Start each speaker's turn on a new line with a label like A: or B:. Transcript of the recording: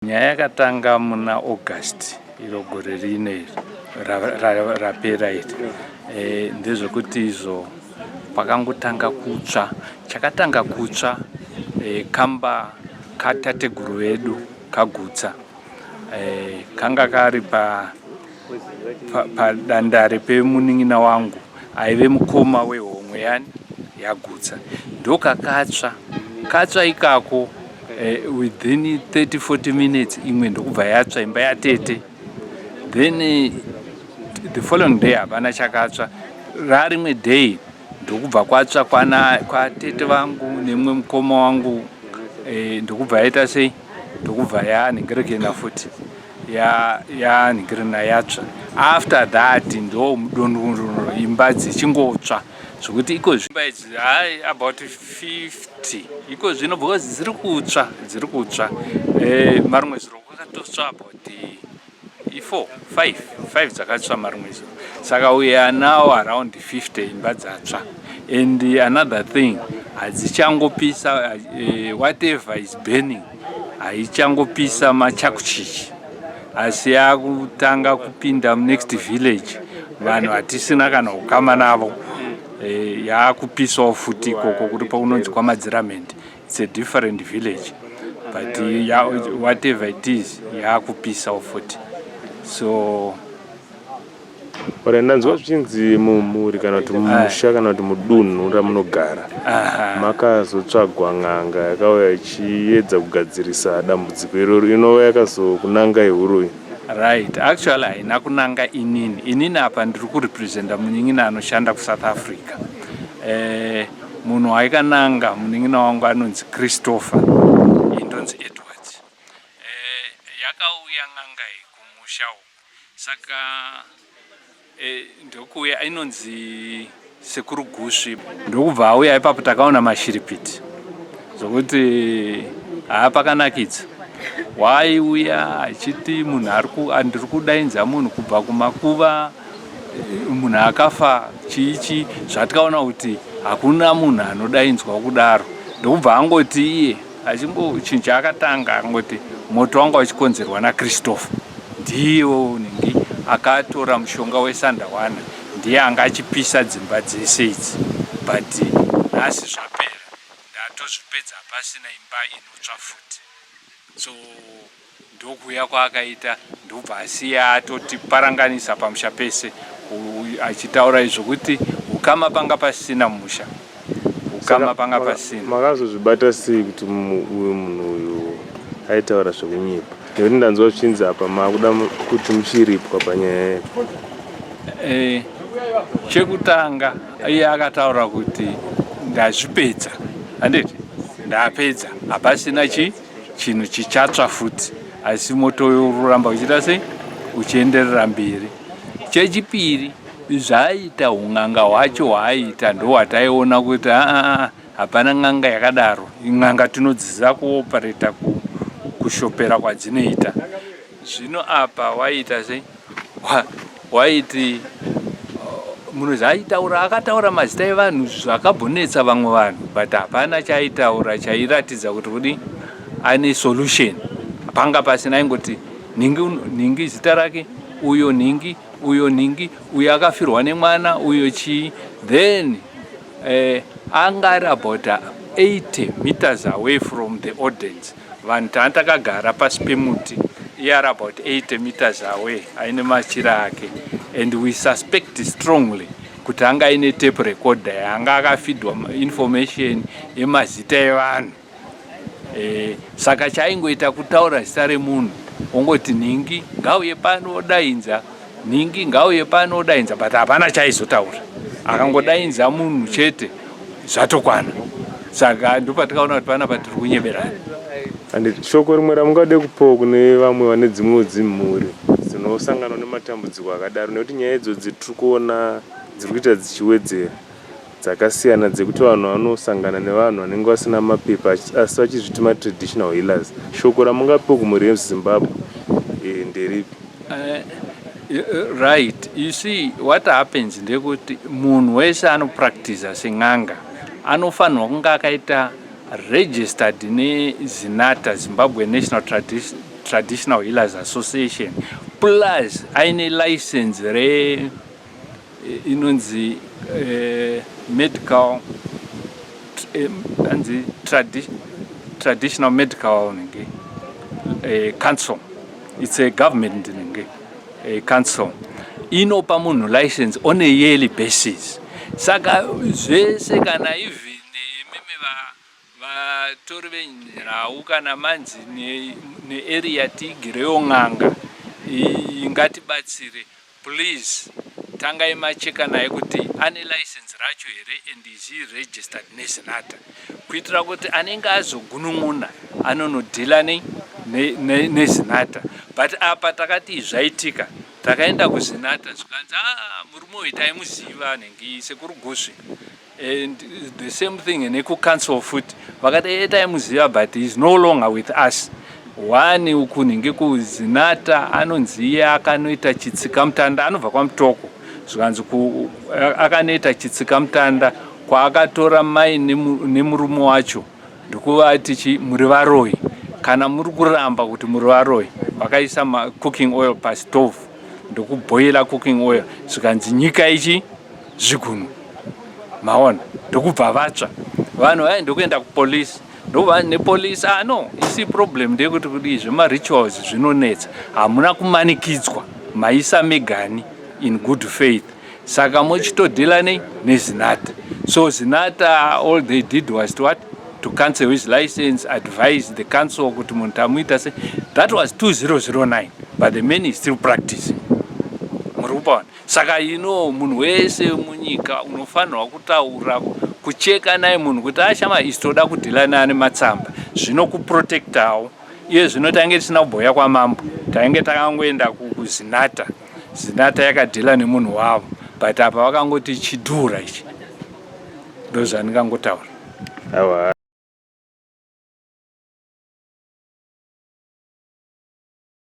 A: Nyaya yakatanga muna August iro gore rine rapera iri. Ndezvekuti izvo pakangotanga kutsva. Chakatanga kutsva kamba katateguru vedu kagutsa. Kanga kari padandare pemuning'ina wangu aive mukoma wehomwe yani yagutsa. Ndokakatsva. Katsva ikako within 30-40 minutes imwe ndokubva yatsva imba yatete. Then the following day hapana chakatsva. Rarimwe day ndokubva kwatsva kwatete vangu nemwe mukoma wangu ndokubva yaita sei ndokubva yanhingirirana futi yanhingirirana yatsva. After that ndo mudonhuro imba dzichingotsva zvokuti iko zvimba idzi about 50 iko zvino because dziri kutsva marumwe zuro kwakatotsva about 5 dzakatsva marumwe zuro. Saka we are now around 50 imba dzatsva. And another thing, hadzichangopisa whatever is burning haichangopisa machakuchichi, asi yakutanga kupinda next village. Vanhu hatisina kana kukama navo. Yakupisawo futi ikoko kuri paunonzi kwamadziramendi. It's a different village, but whatever it is yakupisawo futi. So
B: ndanzwa zvichinzi mumhuri kana kuti musha kana kuti mudunhu ramunogara makazotsvagwa n'anga yakauya ichiedza kugadzirisa dambudziko iroro, inova yakazokunanga ihuroi.
A: Right, actually haina kunanga inini apa ndiri kurepresenta munin'ina anoshanda kuSouth Africa. Munhu aikananga munin'ina wangu anonzi Christopher indonzi Edwards. Yakauya n'anga kumusha uku. Saka ndokuya inonzi Sekuru Gusvi. Ndokubva auya ipapo takaona mashiripiti zvokuti pakanakidza. Waiuya achiti munhu ndiri kudainza munhu kubva kumakuva, munhu akafa chiichi, zvatikaona kuti hakuna munhu anodainzwa kudaro. Ndokubva angoti iye chinhu chaakatanga angoti moto wanga uchikonzerwa naChristopher. Ndiyewo ningi akatora mushonga wesandawana, ndiye anga achipisa dzimba dzese idzi. But nhasi zvapera, ndatozvipedza pasina imba inotsva futi. So ndokuya kwaakaita ndobva asiya atoti paranganisa pamusha pese achitaura izvo kuti ukama panga pasina musha. Ukama panga pasina.
B: Makazozvibata sei kuti uyu munhu uyu aitaura zvokunyepa? Ngekuti ndanzwa zvichinzi apa makuda kuti muchiripwa panyaya yayo.
A: Chekutanga iye akataura kuti ndazvipedza, handiti ndapedza, hapasina chinhu chichatsva futi, asi moto uramba uchiita sei uchienderera mberi. Chechipiri, zvaaita un'anga hwacho hwaaita ndohwataiona kuti hapana n'anga yakadaro. N'anga tinodzidzira kuopereta kushopera kwadzinoita. Zvino apa waita sei waiti munhu zvaitaura akataura mazita evanhu zvakabhonetsa vamwe vanhu, but hapana chaaitaura chairatidza kuti ane solution. Panga pasina aingoti ningi zita rake, uyo ningi, uyo akafirwa nemwana, uyo chii. Then angari about 80 meters away from the audience. Vanhu takagara pasi pemuti, iye ari about 80 meters away aine machira ake. And we suspect strongly kuti anga aine tape recorder yanga akafidwa information yemazita evanhu. Saka chaingoita kutaura zita remunhu, ongoti ningi ngauye pano odainza, ningi ngauye pano odainza, but hapana chaizotaura. Akangodainza munhu chete zvatokwana. Saka ndopatikaona kuti panapa tiri kunyeberana.
B: Handiti shoko rimwe ramungade kupawo kune vamwe vane dzimwewo dzimhuri dzinosangana nematambudziko akadaro, nekuti nyaya idzodzi tiri kuona dziri kuita dzichiwedzera dzakasiyana, dzekuti vanhu vanosangana nevanhu vanenge vasina mapepa asi vachizviti traditional healers. Shoko ramungapewo kumhuri yeZimbabwe nderipi?
A: Right, you see what happens ndekuti munhu wese anopractice sen'anga anofanirwa kunge akaita registered neZinata, Zimbabwe National Traditional Healers Association plus aine license inonzi medical and traditional medical council. It's a government council. Inopa munhu license on a yearly basis. Saka zvese kana even meme vatori venhau kana manzi nearea tigireyo n'anga ngatibatsire, please tangai macheka naye kuti ane license racho here and is he registered nezinata, kuitira kuti anenge azogunun'una anonodhila nezinata. But apa takati zvaitika takaenda kuzinata zvikanzi murume uyu taimuziva nengi sekuru Gusvi, and the same thing nekucouncil futi vakati taimuziva but he is no longer with us. One uku nenge kuzinata anonzi iye akanoita chitsikamutanda, anobva kwaMutoko, zvikanzi akanoita chitsikamutanda kwaakatora mai nemurume wacho ndokuvati muri varoyi, kana muri kuramba kuti muri varoyi vakaisa cooking oil pastove ndokuboila cooking oil, zvikanzi nyika ichi zvigunwe maona, ndokubva vatsva vanhu ndokuenda kupolisi. Ndova nepolisi no, isi problem ndeyekuti kuti zvemarituals zvinonetsa, hamuna kumanikidzwa maisa megani in good faith, saka mochitodhila nezinata. So zinata all they did was to what? To cancel his license, advise the council kuti munhu tamuita se. That was 2009, but the man is still practicing. Murupana. Saka munhu wese munyika unofanirwa kutaura kucheka naye munhu kuti ashama istoda kudhila naye matsamba zvinokuprotectawo. Iye zvino tange tisina kubhoya kwamambo, tange takangoenda kuzinata, zinata yakadhila nemunhu wavo, but apa vakangoti chidhura ichi. Ndozvandikangotaura.